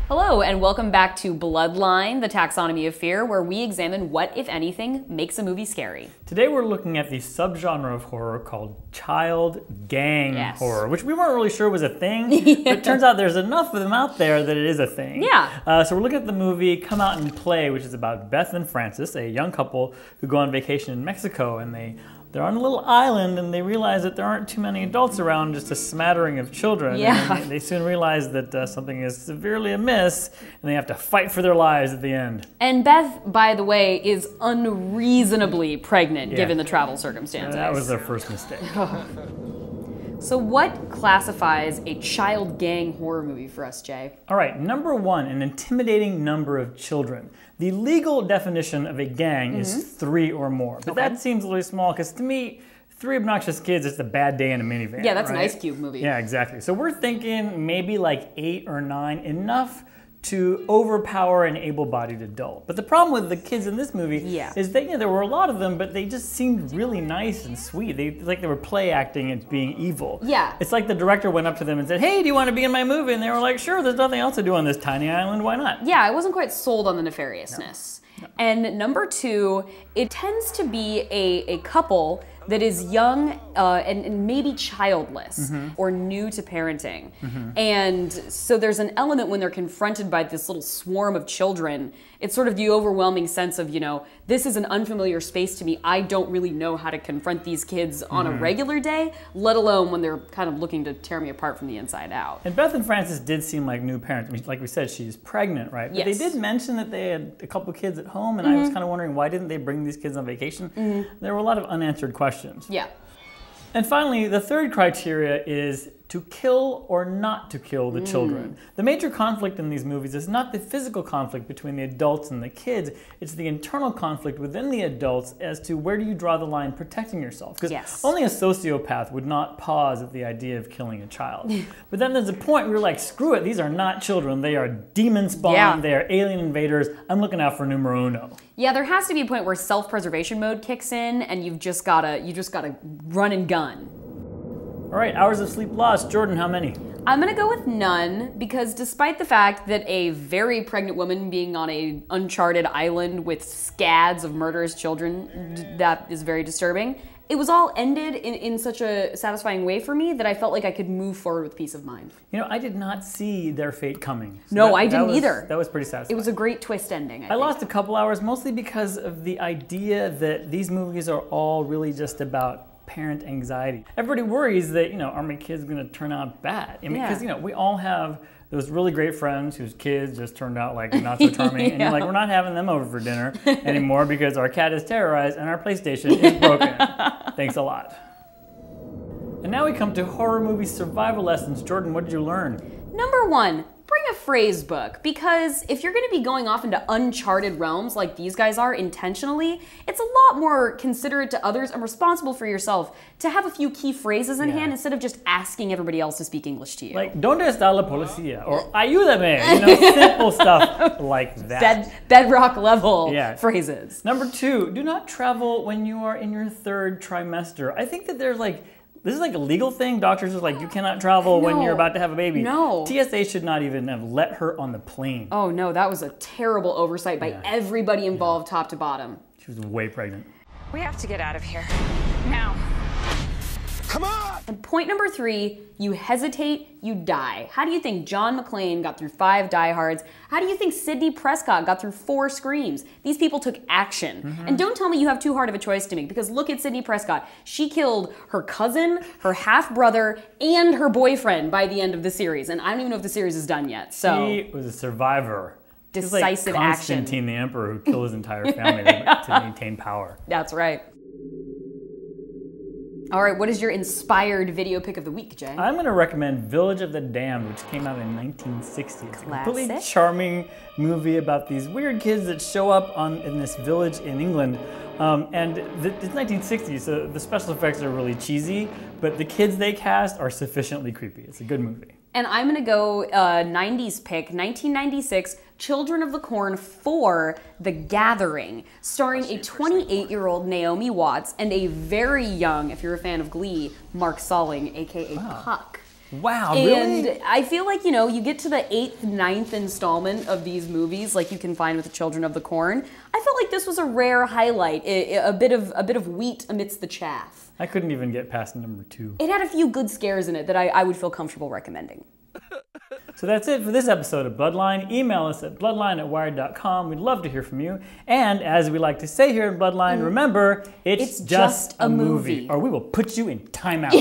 Hello, and welcome back to Bloodline, the taxonomy of fear, where we examine what, if anything, makes a movie scary. Today we're looking at the subgenre of horror called child gang horror, which we weren't really sure was a thing, but it turns out there's enough of them out there that it is a thing. Yeah. So we're looking at the movie Come Out and Play, which is about Beth and Francis, a young couple who go on vacation in Mexico, and they're on a little island and they realize that there aren't too many adults around, just a smattering of children. Yeah. And they soon realize that something is severely amiss and they have to fight for their lives at the end. And Beth, by the way, is unreasonably pregnant given the travel circumstances. That was their first mistake. So what classifies a child gang horror movie for us, Jay? All right, number one, an intimidating number of children. The legal definition of a gang is 3 or more, but that seems really small because to me, 3 obnoxious kids is a bad day in a minivan. Yeah, that's right? an Ice Cube movie. Yeah, exactly. So we're thinking maybe like 8 or 9, enough to overpower an able-bodied adult. But the problem with the kids in this movie is that there were a lot of them, but they just seemed really nice and sweet. They were play acting as being evil. Yeah. It's like the director went up to them and said, "Hey, do you want to be in my movie?" And they were like, "Sure, there's nothing else to do on this tiny island, why not?" Yeah, I wasn't quite sold on the nefariousness. No. And number 2, it tends to be a couple that is young and maybe childless or new to parenting. And so there's an element when they're confronted by this little swarm of children, it's sort of the overwhelming sense of, this is an unfamiliar space to me. I don't really know how to confront these kids on a regular day, let alone when they're kind of looking to tear me apart from the inside out. And Beth and Francis did seem like new parents. I mean, like we said, she's pregnant, right? But they did mention that they had a couple kids at home, and I was kind of wondering, why didn't they bring these kids on vacation? There were a lot of unanswered questions. Yeah. And finally, the third criteria is to kill or not to kill the children. The major conflict in these movies is not the physical conflict between the adults and the kids, it's the internal conflict within the adults as to where do you draw the line protecting yourself. Because only a sociopath would not pause at the idea of killing a child. But then there's a point where you're like, screw it, these are not children, they are demon spawn, they are alien invaders, I'm looking out for numero uno. Yeah, there has to be a point where self-preservation mode kicks in and you just gotta run and gun. All right, hours of sleep lost. Jordan, how many? I'm gonna go with none because despite the fact that a very pregnant woman being on an uncharted island with scads of murderous children, that is very disturbing, it was all ended in such a satisfying way for me that I felt like I could move forward with peace of mind. I did not see their fate coming. So no, I didn't either. That was pretty satisfying. It was a great twist ending, I think. lost a couple hours mostly because of the idea that these movies are all really just about parent anxiety. Everybody worries that, are my kids going to turn out bad? I mean, because, we all have those really great friends whose kids just turned out like not so charming, and you're like, we're not having them over for dinner anymore because our cat is terrorized and our PlayStation is broken. Thanks a lot. And now we come to horror movie survival lessons. Jordan, what did you learn? Number 1. Bring a phrase book, because if you're going to be going off into uncharted realms like these guys are intentionally, it's a lot more considerate to others and responsible for yourself to have a few key phrases in hand instead of just asking everybody else to speak English to you. Like, ¿Dónde está la policía? Or ayúdame, simple stuff like that. Bedrock level phrases. Number 2, do not travel when you are in your 3rd trimester. I think that there's this is like a legal thing. Doctors are like, you cannot travel when you're about to have a baby. No. TSA should not even have let her on the plane. Oh no, that was a terrible oversight by everybody involved, top to bottom. She was way pregnant. We have to get out of here. Now. Come on! And point number 3, you hesitate, you die. How do you think John McClane got through 5 diehards? How do you think Sidney Prescott got through 4 screams? These people took action. And don't tell me you have too hard of a choice to make, because look at Sidney Prescott. She killed her cousin, her half-brother, and her boyfriend by the end of the series. And I don't even know if the series is done yet, so. She was a survivor. Decisive like Constantine the Emperor who killed his entire family to maintain power. That's right. All right, what is your inspired video pick of the week, Jay? I'm going to recommend Village of the Damned, which came out in 1960. It's a completely charming movie about these weird kids that show up in this village in England. It's 1960, so the special effects are really cheesy, but the kids they cast are sufficiently creepy. It's a good movie. And I'm gonna go 90s pick, 1996, Children of the Corn 4, The Gathering, starring a 28-year-old Naomi Watts and a very young, if you're a fan of Glee, Mark Salling, aka Puck. Wow, And really? I feel like, you know, you get to the 8th, 9th installment of these movies, like you can find with the Children of the Corn. I felt like this was a rare highlight, a bit of wheat amidst the chaff. I couldn't even get past number 2. It had a few good scares in it that I would feel comfortable recommending. So that's it for this episode of Bloodline. Email us at bloodline@wired.com. We'd love to hear from you. And as we like to say here in Bloodline, remember, it's just a movie. Or we will put you in timeout.